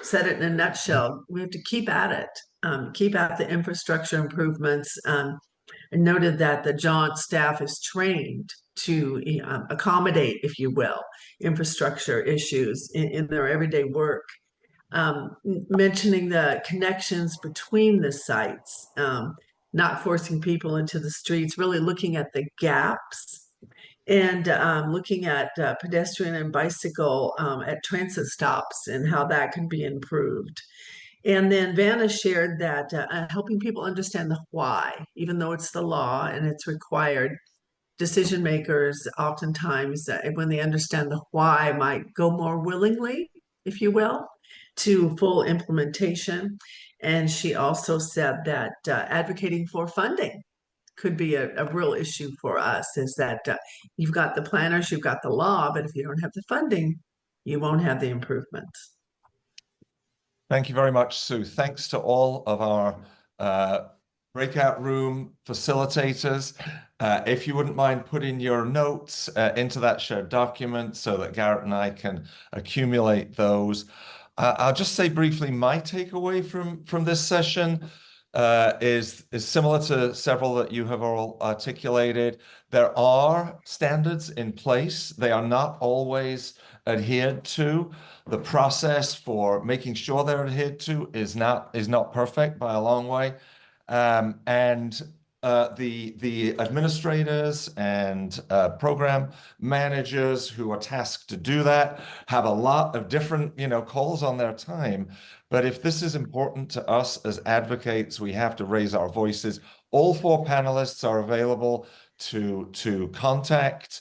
said it in a nutshell. We have to keep at it, keep at the infrastructure improvements. and noted that the jaunt staff is trained to accommodate, if you will, infrastructure issues in their everyday work. Mentioning the connections between the sites, not forcing people into the streets, really looking at the gaps and looking at pedestrian and bicycle at transit stops and how that can be improved. And then Vanna shared that helping people understand the why, even though it's the law and it's required, decision makers oftentimes, when they understand the why, might go more willingly, if you will, to full implementation. And she also said that advocating for funding could be a real issue for us, is that you've got the planners, you've got the law, but if you don't have the funding, you won't have the improvements. Thank you very much, Sue. Thanks to all of our breakout room facilitators. If you wouldn't mind putting your notes into that shared document so that Garrett and I can accumulate those. I'll just say briefly, my takeaway from this session is similar to several that you have all articulated. There are standards in place. They are not always adhered to. The process for making sure they're adhered to is not perfect by a long way. The administrators and program managers who are tasked to do that have a lot of different, calls on their time. But if this is important to us as advocates, we have to raise our voices. All 4 panelists are available to contact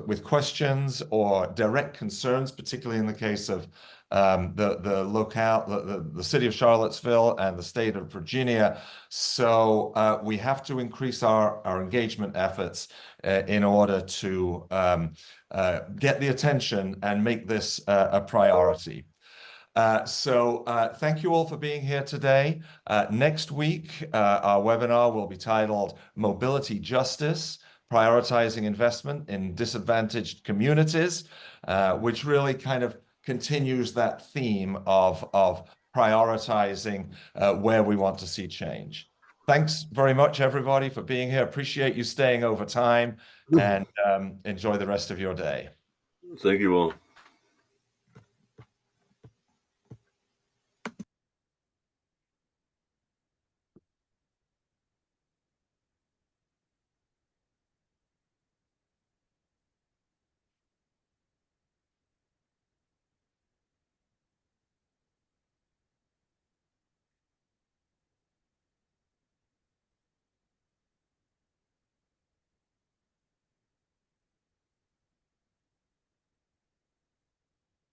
with questions or direct concerns, particularly in the case of the city of Charlottesville and the state of Virginia. So we have to increase our engagement efforts in order to get the attention and make this a priority. Thank you all for being here today. Next week, our webinar will be titled Mobility Justice, Prioritizing Investment in Disadvantaged Communities, which really kind of continues that theme of prioritizing where we want to see change. Thanks very much, everybody, for being here. Appreciate you staying over time, and enjoy the rest of your day. Thank you all.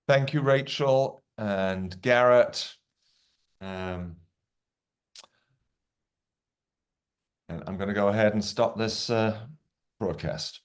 Thank you, Rachel and Garrett. And I'm going to go ahead and stop this broadcast.